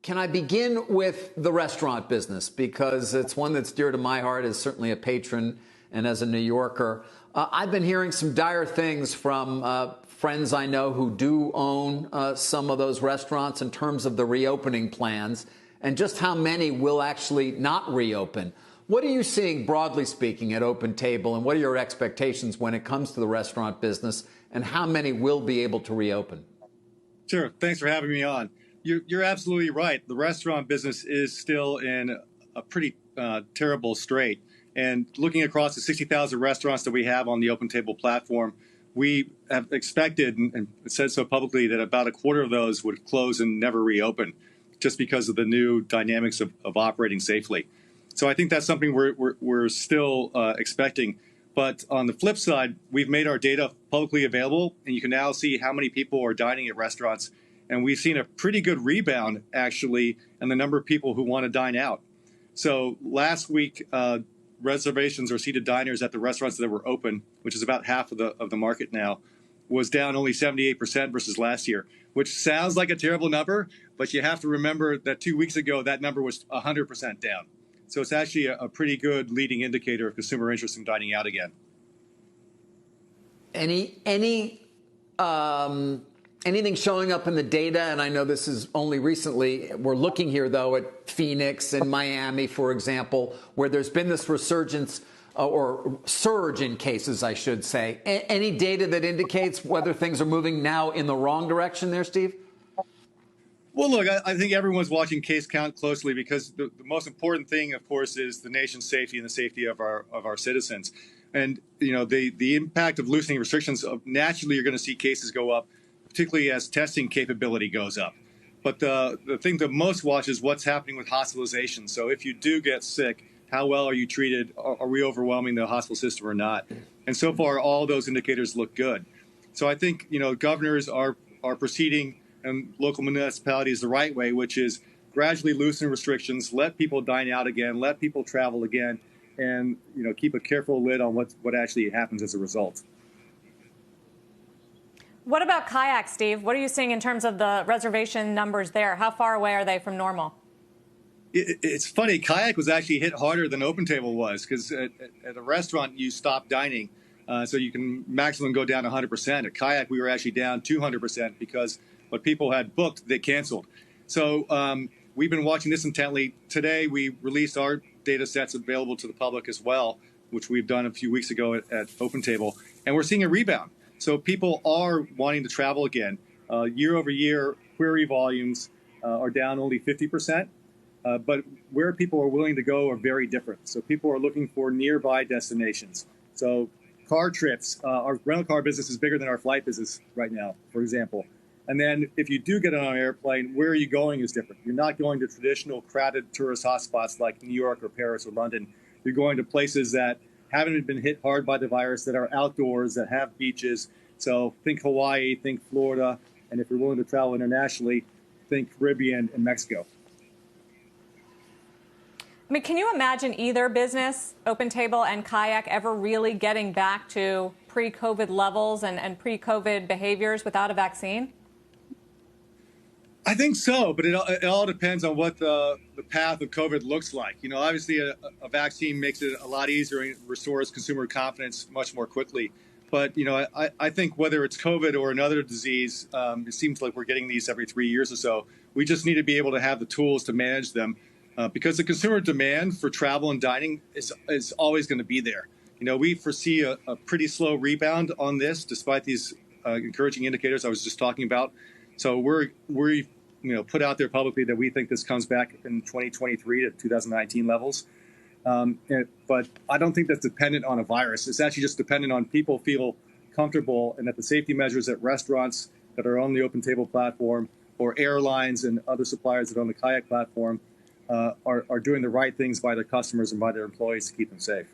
Can I begin with the restaurant business? Because it's one that's dear to my heart as certainly a patron and as a New Yorker. I've been hearing some dire things from friends I know who do own some of those restaurants in terms of the reopening plans and just how many will actually not reopen. What are you seeing, broadly speaking, at OpenTable, and what are your expectations when it comes to the restaurant business, and how many will be able to reopen? Sure. Thanks for having me on. You're absolutely right. The restaurant business is still in a pretty terrible strait. And looking across the 60,000 restaurants that we have on the OpenTable platform, we have expected and said so publicly that about a quarter of those would close and never reopen just because of the new dynamics of operating safely. So I think that's something we're still expecting. But on the flip side, we've made our data publicly available, and you can now see how many people are dining at restaurants. And we've seen a pretty good rebound, actually, in the number of people who want to dine out. So last week, reservations or seated diners at the restaurants that were open, which is about half of the market now, was down only 78% versus last year, which sounds like a terrible number, but you have to remember that 2 weeks ago, that number was 100% down. So it's actually a pretty good leading indicator of consumer interest in dining out again. Anything showing up in the data? And I know this is only recently. We're looking here, though, at Phoenix and Miami, for example, where there's been this resurgence or surge in cases, I should say. Any data that indicates whether things are moving now in the wrong direction there, Steve? Well, look, I think everyone's watching case count closely because the most important thing, of course, is the nation's safety and the safety of our citizens. And, you know, the impact of loosening restrictions, naturally you're going to see cases go up, particularly as testing capability goes up. But the thing to most watch is what's happening with hospitalization. So if you do get sick, how well are you treated? Are we overwhelming the hospital system or not? And so far, all those indicators look good. So I think, you know, governors are proceeding and local municipalities the right way, which is gradually loosen restrictions, let people dine out again, let people travel again, and, you know, keep a careful lid on what actually happens as a result. What about Kayak, Steve? What are you seeing in terms of the reservation numbers there? How far away are they from normal? It's funny. Kayak was actually hit harder than OpenTable was because at a restaurant, you stop dining, so you can maximum go down 100%. At Kayak, we were actually down 200% because what people had booked, they canceled. So we've been watching this intently. Today, we released our data sets available to the public as well, which we've done a few weeks ago at OpenTable, and we're seeing a rebound. So people are wanting to travel again. Year over year, query volumes are down only 50%, but where people are willing to go are very different. So people are looking for nearby destinations. So car trips, our rental car business is bigger than our flight business right now, for example. And then if you do get on an airplane, where are you going is different. You're not going to traditional crowded tourist hotspots like New York or Paris or London. You're going to places that haven't been hit hard by the virus, that are outdoors, that have beaches. So think Hawaii, think Florida, and if you're willing to travel internationally, think Caribbean and Mexico. I mean, can you imagine either business, OpenTable and Kayak, ever really getting back to pre-COVID levels and pre-COVID behaviors without a vaccine? I think so, but it all depends on what the path of COVID looks like. You know, obviously a vaccine makes it a lot easier and restores consumer confidence much more quickly. But, you know, I think whether it's COVID or another disease, it seems like we're getting these every 3 years or so. We just need to be able to have the tools to manage them because the consumer demand for travel and dining is always going to be there. You know, we foresee a pretty slow rebound on this, despite these encouraging indicators I was just talking about. So we put out there publicly that we think this comes back in 2023 to 2019 levels. But I don't think that's dependent on a virus. It's actually just dependent on people feel comfortable and that the safety measures at restaurants that are on the OpenTable platform or airlines and other suppliers that are on the Kayak platform are doing the right things by their customers and by their employees to keep them safe.